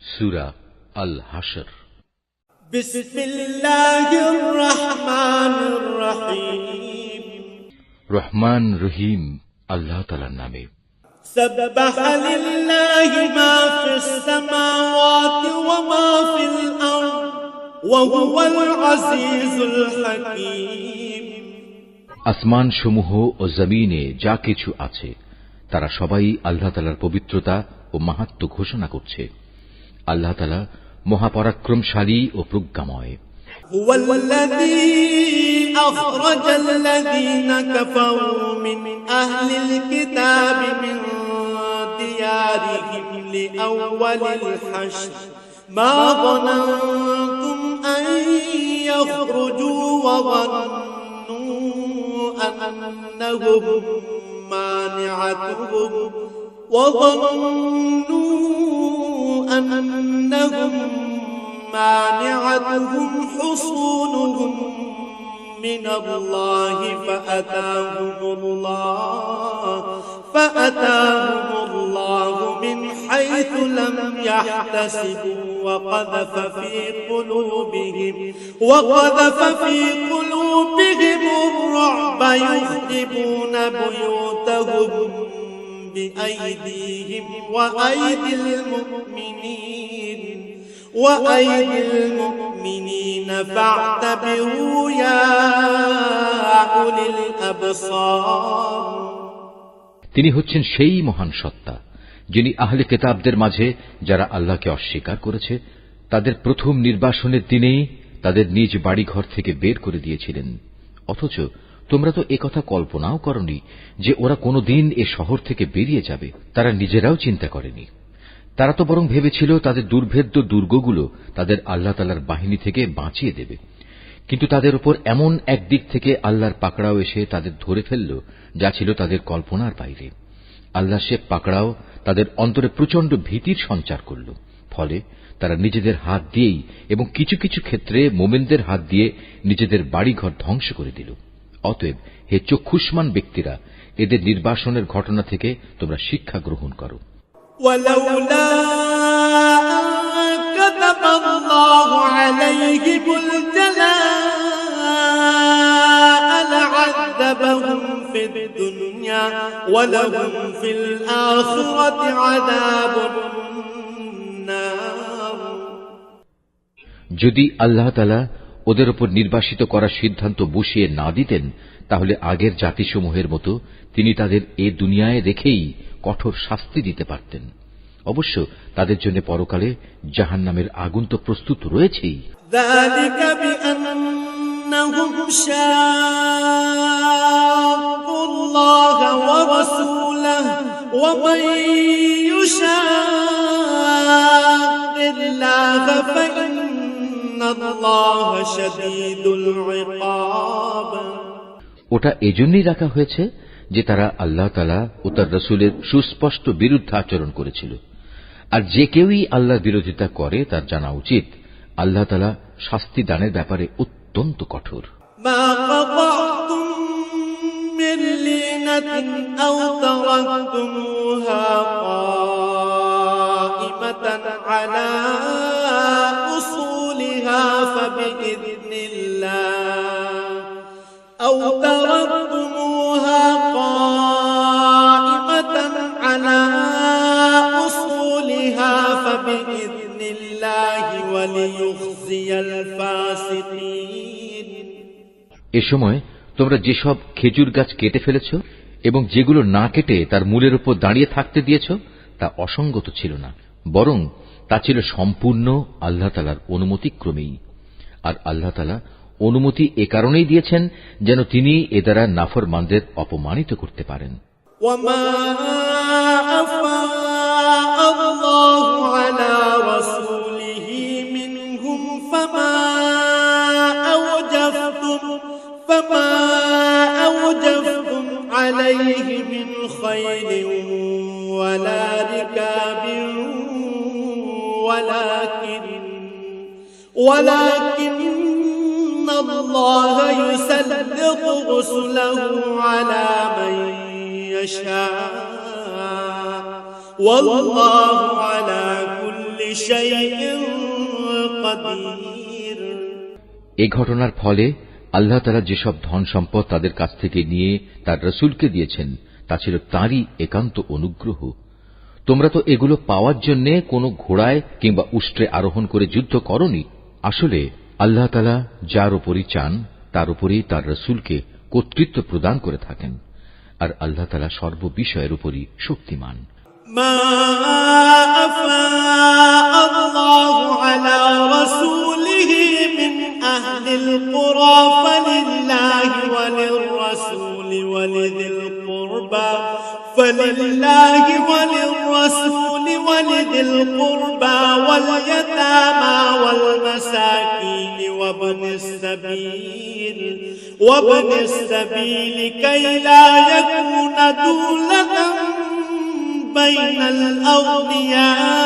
সূরা আল হাশর। বিসমিল্লাহির রহমানির রহিম। রহমান রহিম আল্লাহ তাআলার নামে। সাব্বাহা লিল্লাহি মা ফিস সামাওয়াতি ওয়া মা ফিল আরদ ওয়া হুয়াল আজিজুল হাকীম। আসমান সমূহ ও জমিনে যা কিছু আছে তারা সবাই আল্লাহ তাআলার পবিত্রতা ও মাহাত্ম্য ঘোষণা করছে। আল্লাহ তাআলা মহাপরাক্রমশালী ও প্রজ্ঞাময়। হুয়াল্লাযী আখরাজাল লাযীনা কাফারু মিন আহলিল কিতাবি মিন দিয়ারিহিম লিআউওয়ালিল হাশর মা যানানতুম আন ইয়াখরুজু ওয়া যান্নু أنهم مانعتهم حصونهم من الله فأتاهم الله من حيث لم يحتسبوا وقذف في قلوبهم الرعب يخربون بيوتهم بأيديهم وأيدي المؤمنين فاعتبروا يا أولي الأبصار। তিনি হচ্ছেন সেই মহান সত্তা যিনি আহলে কিতাবদের মাঝে যারা আল্লাহকে অস্বীকার করেছে তাদের প্রথম নির্বাসনের দিনেই তাদের নিজ বাড়িঘর থেকে বের করে দিয়েছিলেন। অথচ তোমরা তো একথা কল্পনাও করনি যে ওরা কোনোদিন এ শহর থেকে বেরিয়ে যাবে। তারা নিজেরাও চিন্তা করেনি। তারা তো বরং ভেবেছিল তাদের দুর্ভেদ্য দুর্গগুলো তাদের আল্লাহ তাআলার বাহিনী থেকে বাঁচিয়ে দেবে। কিন্তু তাদের উপর এমন একদিক থেকে আল্লাহর পাকড়াও এসে তাদের ধরে ফেলল যা ছিল তাদের কল্পনার বাইরে। আল্লাহ সে পাকড়াও তাদের অন্তরে প্রচন্ড ভীতির সঞ্চার করল। ফলে তারা নিজেদের হাত দিয়েই এবং কিছু কিছু ক্ষেত্রে মোমেনদের হাত দিয়ে নিজেদের বাড়িঘর ধ্বংস করে দিল। অতএব হে চক্ষুষ্মান ব্যক্তিরা, এদের নির্বাসনের ঘটনা থেকে তোমরা শিক্ষা গ্রহণ করো। ولولا أن كتب الله عليهم الجلاء لعذبهم في الدنيا ولهم في الآخرة عذاب النار। যদি আল্লাহ তাআলা ওদের উপর নির্বাসিত করার সিদ্ধান্ত বসিয়ে না দিতেন তাহলে আগের জাতিসমূহের মতো তিনি তাদের এ দুনিয়ায় রেখেই কঠোর শাস্তি দিতে পারতেন। অবশ্য তাদের জন্য পরকালে জাহান্নামের আগুন তো প্রস্তুত রয়েছেই। যালিকা বিআন্নাহুম শাক্কুল্লাহ ওয়া রাসূলাহু ওয়া মান ইউশাক্কিল্লাহ ফাইন্নাল্লাহা শাদীদুল ইকাব। ওটা এজন্যই রাখা হয়েছে যে তারা আল্লাহ তাআলা ও তার রাসূলের সুস্পষ্ট বিরুদ্ধাচরণ করেছিল। আর যে কেউই আল্লাহর বিরোধিতা করে তার জানা উচিত আল্লাহ তাআলা শাস্তি দানের ব্যাপারে অত্যন্ত কঠোর। মা কাতাতুম মিন লিনাতিন আও তারাকতুমুহা কাইমাতান আলা উসুলিহা ফাবিইذنিল্লাহ আও তারাকতুমুহা কাইমাতান আলা উসুলিহা ফাবিইذনিল্লাহি ওয়া লিইখজিয়াল ফাসিকিন। এ সময় তোমরা যেসব খেজুর গাছ কেটে ফেলেছ এবং যেগুলো না কেটে তার মূলের উপর দাঁড়িয়ে থাকতে দিয়েছ তা অসঙ্গত ছিল না, বরং তা ছিল সম্পূর্ণ আল্লাহ তাআলার অনুমতিক্রমেই। আর আল্লাহ তাআলা অনুমতি এ কারণেই দিয়েছেন যেন তিনি এ দ্বারা নাফরমানদের অপমানিত করতে পারেন। ওয়ামা আল্লাহু আলা রাসূলিহি মিনহুম ফামা আওজাফতুম আলাইহি মিন খাইলিন ওয়ালা রিকাবিন ولكن الله يسلط رسله على من يشاء والله على كل شيء قدير এই ঘটনার ফলে আল্লাহ তাআলা যেসব ধন সম্পদ তাদের কাছ থেকে নিয়ে তার রাসূলকে দিয়েছেন তা ছিল তাঁরই একান্ত অনুগ্রহ। তোমরা তো এগুলো পাওয়ার জন্য কোনো ঘোড়ায় কিংবা উষ্ট্রে আরোহণ করে যুদ্ধ করনি। আসলে আল্লাহ তাআলা যার উপরই চান তার উপরেই তার রাসূলকে কর্তৃত্ব প্রদান করে থাকেন, আর আল্লাহ তাআলা সর্ববিষয়ের উপরই শক্তিমান। ما أفاء الله على رسوله من أهل القرى فلله وللرسول ولذي القربى واليتامى والمساكين وابن السبيل كي لا يكون دولة بين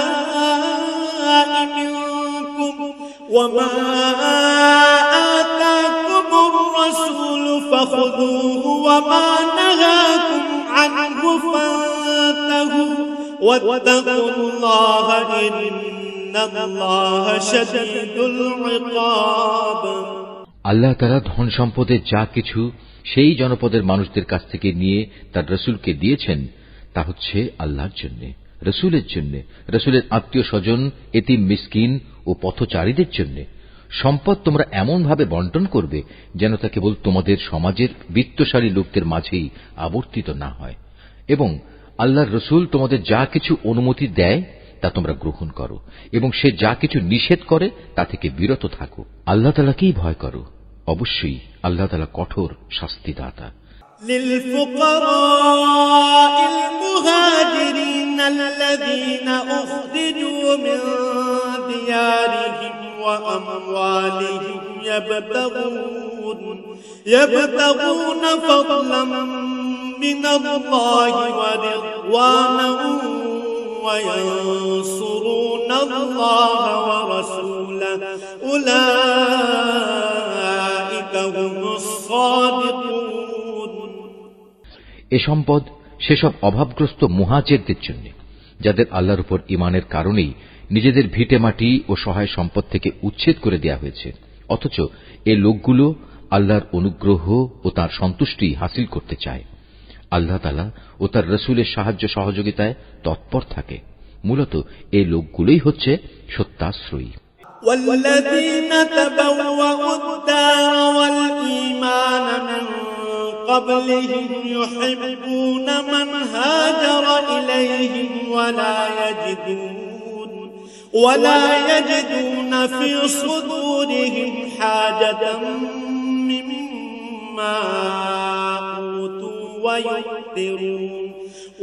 الأغنياء منكم وما آتاكم الرسول فخذوه وما نهاكم عنه فانتهوا واتقوا الله إن الله شديد العقاب। আল্লাহ তাআলা ধন সম্পদের যা কিছু সেই জনপদের মানুষদের কাছ থেকে নিয়ে তার রাসূলকে দিয়েছেন তা হচ্ছে আল্লাহর জন্য, রাসূলের জন্য, রাসূলের আত্মীয় স্বজন, এতিম মিসকিন ও পথচারীদের জন্য। সম্পদ তোমরা এমন ভাবে বন্টন করবে যেন তা কেবল তোমাদের সমাজের বিত্তশালী লোকদের মাঝেই আবর্তিত না হয়, এবং আল্লাহর রাসূল তোমাদের যা কিছু অনুমতি দেয় তা তোমরা গ্রহণ করো, এবং সে যা কিছু নিষেধ করে তা থেকে বিরত থাকো। আল্লাহ তাআলাকেই ভয় করো, অবশ্যই আল্লাহ তাআলা কঠোর শাস্তিদাতা। للفقراء المهاجرين الذين أخرجوا من ديارهم وأموالهم يبتغون فضلا من الله ورضوانا وينصرون الله ورسوله أولئك هم الصادقون। এ সম্পদ সেসব অভাবগ্রস্ত মুহাজিরদের জন্য যাদের আল্লাহর উপর ঈমানের কারণেই নিজেদের ভিটেমাটি ও সহায় সম্পদ থেকে উচ্ছেদ করে দেয়া হয়েছে, অথচ এ লোকগুলো আল্লাহর অনুগ্রহ ও তাঁর সন্তুষ্টি হাসিল করতে চায়। আল্লাহ তাআলা ও তার রাসূলের সাহায্য সহযোগিতায় তৎপর থাকে। মূলত এই লোকগুলোই হচ্ছে সত্যাশ্রয়ী। والذين تبوأوا الدار والإيمان من قبلهم يحبون من هاجر إليهم ولا يجدون في صدورهم حاجة مما أوتوا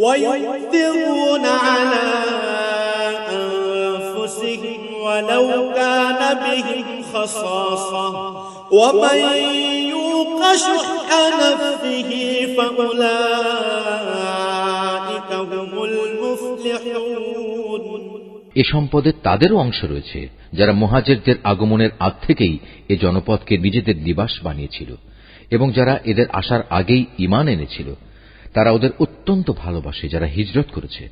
ويؤثرون على أنفسهم ولو كان بهم خصاصة ومن يوق شح نفسه فأولئك هم المفلحون। এ সম্পদে তাদেরও অংশ রয়েছে যারা মুহাজিরদের আগমনের আগ থেকেই এ জনপদকে নিজেদের নিবাস বানিয়েছিল, এবং যারা এদের আসার আগেই ঈমান এনেছিল। তারা ওদের অত্যন্ত ভালোবাসে যারা হিজরত করেছে।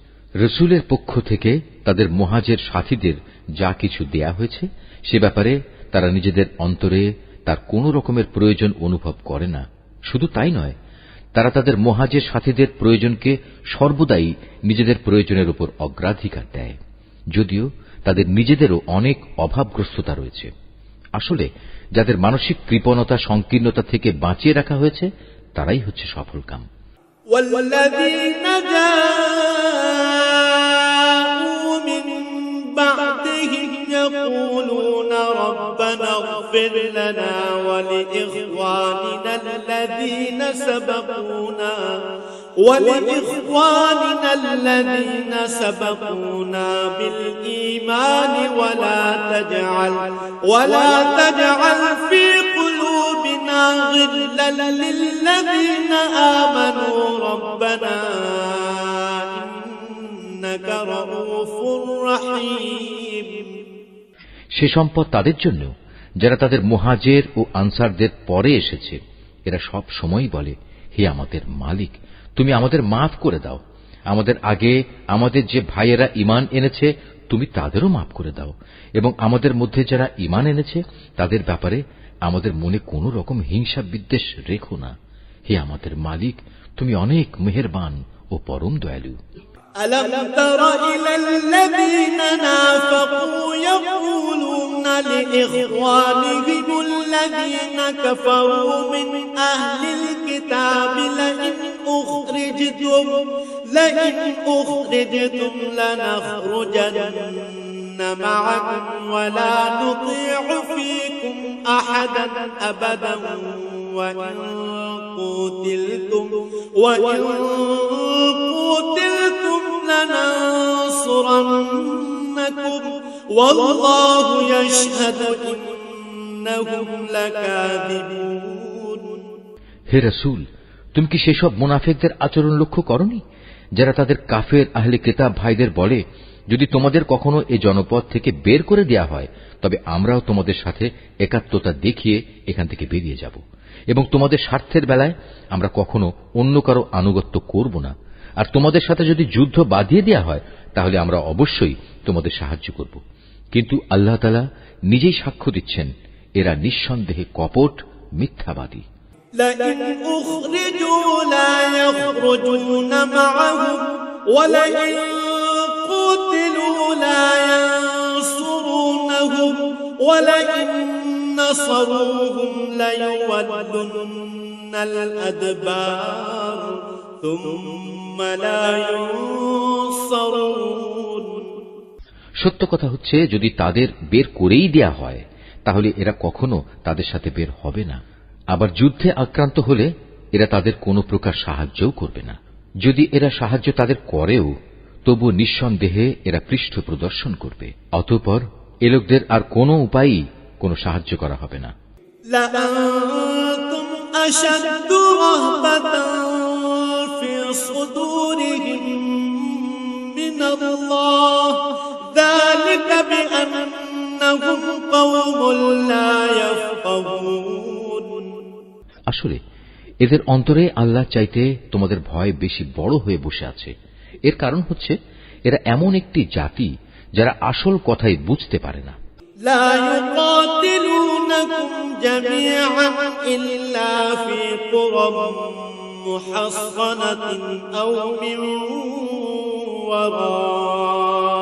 রাসূলের পক্ষ থেকে তাদের মুহাজির সাথীদের যা কিছু দেয়া হয়েছে সে ব্যাপারে তারা নিজেদের অন্তরে তার কোনো রকমের প্রয়োজন অনুভব করে না। শুধু তাই নয়, তারা তাদের মুহাজির সাথীদের প্রয়োজনকে সর্বদাই নিজেদের প্রয়োজনের উপর অগ্রাধিকার দেয়, যদিও তাদের নিজেদেরও অনেক অভাবগ্রস্ততা রয়েছে। আসলে যাদের মানসিক কৃপণতা সংকীর্ণতা থেকে বাঁচিয়ে রাখা হয়েছে তারাই হচ্ছে সফলকাম। والذين جاءوا من بعدهم يقولون ربنا اغفر لنا ولإخواننا الذين سبقونا بالإيمان ولا تجعل في قلوبنا غلا للذين آمنوا ربنا إنك رؤوف رحيم। সে সম্পদ তাদের জন্য যারা তাদের মুহাজির ও আনসারদের পরে এসেছে। এরা সব সময় বলে, হে আমাদের মালিক, তুমি আমাদের মাফ করে দাও, আমাদের আগে আমাদের যে ভাইয়েরা ঈমান এনেছে তুমি তাদেরও মাফ করে দাও, এবং আমাদের মধ্যে যারা ঈমান এনেছে তাদের ব্যাপারে আমাদের মনে কোনো রকম হিংসা বিদ্বেষ রেখো না। হে আমাদের মালিক, তুমি অনেক মেহেরবান ও পরম দয়ালু। ألم تر إلى الذين نافقوا يقولون لإخوانهم الذين كفروا من أهل الكتاب لئن أخرجتم لنخرجن معكم ولا نطيع فيكم أحدا أبدا وإن قتلتم لننصرنكم والله يشهد إنهم لكاذبون। হে রাসূল, তুমি কি সেসব মুনাফিকদের আচরণ লক্ষ্য করনি যারা তাদের কাফের আহলে কিতাব ভাইদের বলে, যদি তোমাদের কখনো এই জনপদ থেকে বের করে দেয়া হয় তবে আমরাও তোমাদের সাথে একাত্মতা দেখিয়ে এখান থেকে বেরিয়ে যাব, এবং তোমাদের স্বার্থের বেলায় আমরা কখনো অন্য কারো আনুগত্য করব না, আর তোমাদের সাথে যদি যুদ্ধ বাঁধিয়ে দেয়া হয় তাহলে আমরা অবশ্যই তোমাদের সাহায্য করব। কিন্তু আল্লাহ তাআলা নিজেই সাক্ষ্য দিচ্ছেন, এরা নিঃসন্দেহে কপট মিথ্যাবাদী। لئن أخرجوا لا يخرجون معهم ولئن قتلوا لا ينصرونهم ولئن نصروهم ليولن الأدبار ثم لا ينصرون। সত্য কথা হচ্ছে, যদি তাদের বের করেই দেয়া হয় তাহলে এরা কখনো তাদের সাথে বের হবে না, আবার যুদ্ধে আক্রান্ত হলে এরা তাদের কোনো প্রকার সাহায্যও করবে না। যদি এরা সাহায্য তাদের করেও তবু নিঃসন্দেহে এরা পৃষ্ঠ প্রদর্শন করবে, অতঃপর এ লোকদের আর কোনো উপায়ই কোনো সাহায্য করা হবে না। لأنتم أشد رهبة في صدورهم من الله ذلك بأنهم قوم لا يفقهون। আসলে এদের অন্তরে আল্লাহ চাইতে তোমাদের ভয় বেশি বড় হয়ে বসে আছে। এর কারণ হচ্ছে এরা এমন একটি জাতি যারা আসল কথাই বুঝতে পারে না। لا يقاتلونكم جميعا إلا في قرى محصنة أو من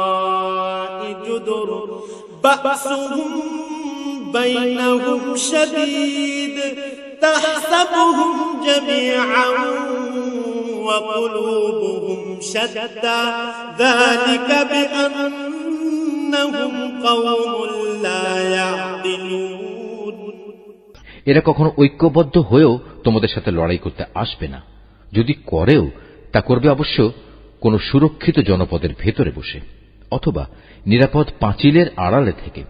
وراء جدر بأسهم بينهم شديد تحسبهم جميعا وقلوبهم شتى ذلك بأنهم قوم لا يعقلون। এরা কখনো ঐক্যবদ্ধ হয়েও তোমাদের সাথে লড়াই করতে আসবে না, যদি করেও তা করবে অবশ্য কোনো সুরক্ষিত জনপদের ভেতরে বসে অথবা নিরাপদ পাঁচিলের আড়ালে থেকে।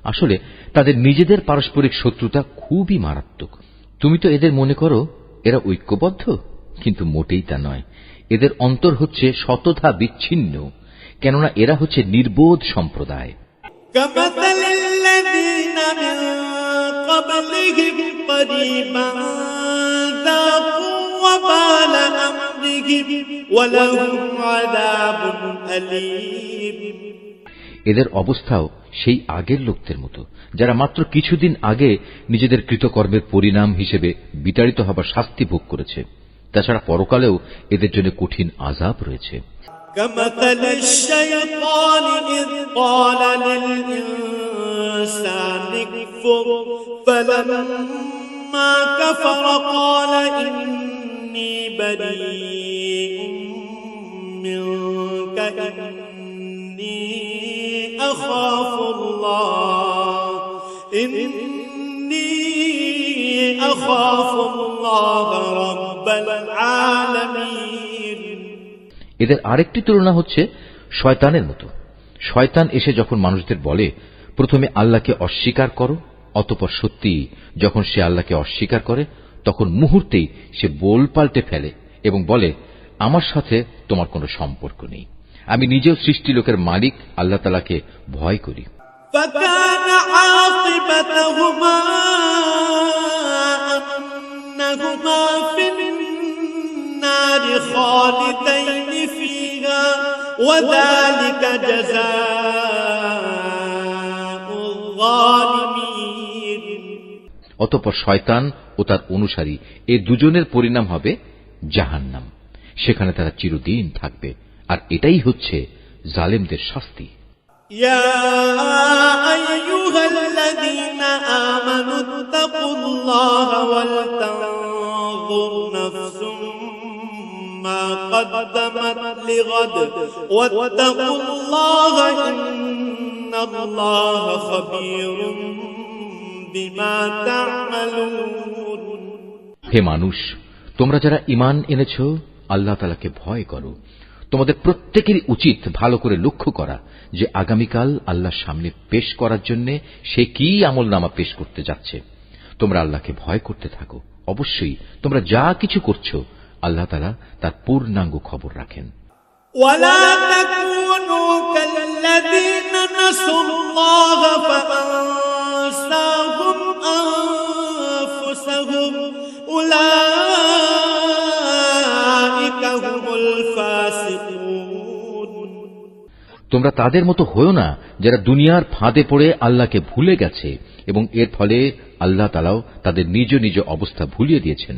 আসলে তাদের নিজেদের পারস্পরিক শত্রুতা খুবই মারাত্মক। তুমি তো এদের মনে করো এরা ঐক্যবদ্ধ, কিন্তু মোটেই তা নয়। এদের অন্তর হচ্ছে শতধা বিচ্ছিন্ন, কেননা এরা হচ্ছে নির্বোধ সম্প্রদায়। كمثل الذين من قبلهم قريبا ذاقوا وبال أمرهم ولهم عذاب أليم। এদের অবস্থাও সেই আগের লোকদের মতো, যারা মাত্র কিছুদিন আগে নিজেদের কৃতকর্মের পরিণাম হিসেবে বিতাড়িত হবার শাস্তি ভোগ করেছে। তাছাড়া পরকালেও এদের জন্য কঠিন আযাব রয়েছে। كمثل الشيطان إذ قال للإنسان اكفر فلما كفر قال إني بريء منك إني أخاف الله رب العالمين। এদের আরেকটি তুলনা হচ্ছে শয়তানের মতো। শয়তান এসে যখন মানুষদের বলে, প্রথমে আল্লাহকে অস্বীকার করো, অতঃপর সত্যি যখন সে আল্লাহকে অস্বীকার করে তখন মুহূর্তেই সে বোল পাল্টে ফেলে এবং বলে, আমার সাথে তোমার কোনো সম্পর্ক নেই, আমি নিজেও সৃষ্টি লোকের মালিক আল্লাহ তাআলাকে ভয় করি। فكان عاقبتهما أنهما في النار خالدين وذلك جزاء الظالمين অতঃপর শয়তান ও তার অনুসারী এই দুজনের পরিণাম হবে জাহান্নাম। সেখানে তারা চিরদিন থাকবে, আর এটাই হচ্ছে জালেমদের শাস্তি। يا أيها الذين آمنوا اتقوا الله ولتنظر نفس ما قدمت لغد واتقوا الله إن الله خبير بما تعملون হে মানুষ, তোমরা যারা ঈমান এনেছ, আল্লাহ তাআলাকে ভয় করো। তোমাদের প্রত্যেকেরই উচিত ভালো করে লক্ষ্য করা যে আগামীকাল আল্লাহর সামনে পেশ করার জন্য সে কি আমলনামা পেশ করতে যাচ্ছে। তোমরা আল্লাহকে ভয় করতে থাকো। অবশ্যই তোমরা যা কিছু করছো আল্লাহ তাআলা তার পূর্ণাঙ্গ খবর রাখেন। ولا تكونوا كالذين نسوا الله فأنساهم أنفسهم أولئك هم الفاسقون তোমরা তাদের মতো হয়ো না যারা দুনিয়ার ফাঁদে পড়ে আল্লাহকে ভুলে গেছে এবং এর ফলে আল্লাহ তাআলাও তাদের নিজ নিজ অবস্থা ভুলিয়ে দিয়েছেন।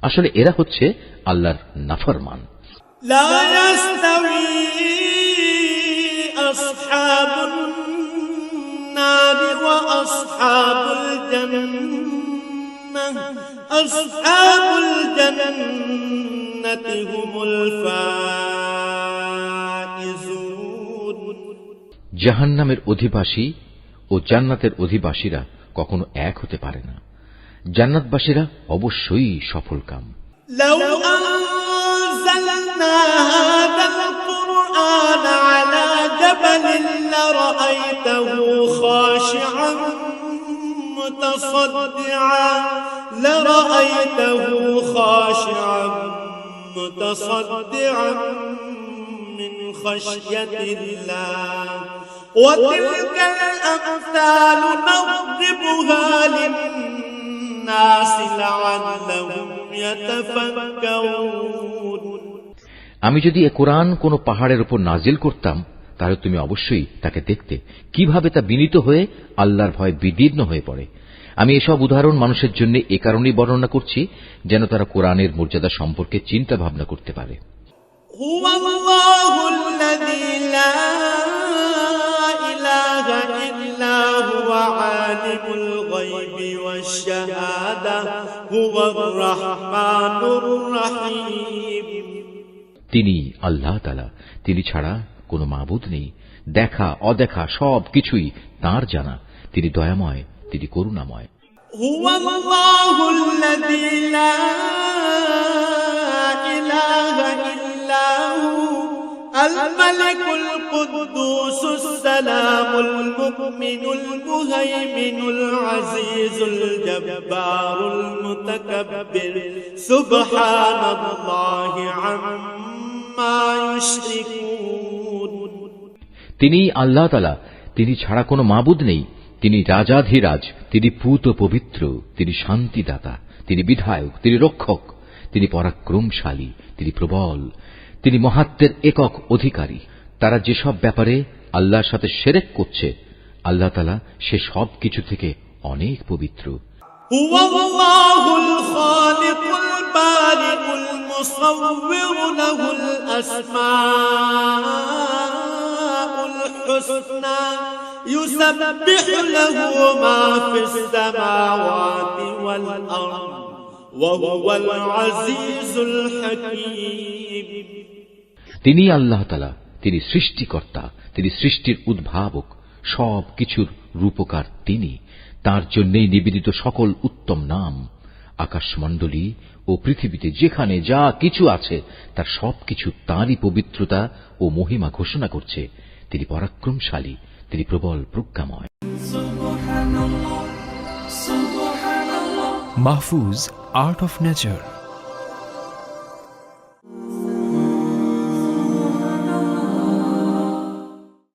আসলে এরা হচ্ছে আল্লাহর নাফরমান। لا يستوي أصحاب النار وأصحاب الجنة أصحاب الجنة هم الفائزون জাহান্নামের অধিবাসী ও জান্নাতের অধিবাসীরা কখনো এক হতে পারে না। জান্নাতবাসীরা অবশ্যই সফলকাম। لو أنزلنا هذا القرآن على جبل لرأيته خاشعا متصدعا من خشية الله وتلك الأمثال نضربها للناس لعلهم يتفكرون আমি যদি এ কোরআন কোন পাহাড়ের উপর নাজিল করতাম, তাহলে তুমি অবশ্যই তাকে দেখতে কিভাবে তা বিনীত হয়ে আল্লাহর ভয়ে বিদীর্ণ হয়ে পড়ে। আমি এসব উদাহরণ মানুষের জন্য এ কারণেই বর্ণনা করছি যেন তারা কোরআনের মর্যাদা সম্পর্কে চিন্তা ভাবনা করতে পারে। هو الله الذي لا إله إلا هو عالم الغيب والشهادة هو الرحمن الرحيم তিনি আল্লাহ তাআলা, তিনি ছাড়া কোনো মাবুদ নেই। দেখা অদেখা সব কিছুই তাঁর জানা। তিনি দয়াময়, তিনি করুণাময়। هو الله الذي لا إله إلا هو الملك القدوس السلام المؤمن المهيمن العزيز الجبار المتكبر سبحان الله عما يشركون তিনি আল্লাহ তাআলা, তিনি ছাড়া কোনো মাবুদ নেই। তিনি রাজাধিরাজ, তিনি পূত পবিত্র, তিনি শান্তিদাতা, তিনি বিধায়ক, তিনি রক্ষক, তিনি পরাক্রমশালী, তিনি প্রবল, তিনি মহাত্মের একক অধিকারী। তারা যেসব ব্যাপারে আল্লাহর সাথে শিরক করছে, আল্লাহ তাআলা সে সব কিছু থেকে অনেক পবিত্র। هو الله الخالق البارئ المصور له الأسماء الحسنى يسبح له ما في السماوات والأرض وهو العزيز الحكيم তিনি আল্লাহ তাআলা, তিনি সৃষ্টিকর্তা, তিনি সৃষ্টির উদ্ভাবক, সব কিছুর রূপকার তিনি। তাঁর জন্যই নিবেদিত সকল উত্তম নাম। আকাশমণ্ডলী ও পৃথিবীতে যেখানে যা কিছু আছে তার সবকিছু তাঁরই পবিত্রতা ও মহিমা ঘোষণা করছে। তিনি পরাক্রমশালী, তিনি প্রবল প্রজ্ঞাময়। Mahfuz, Art of Nature.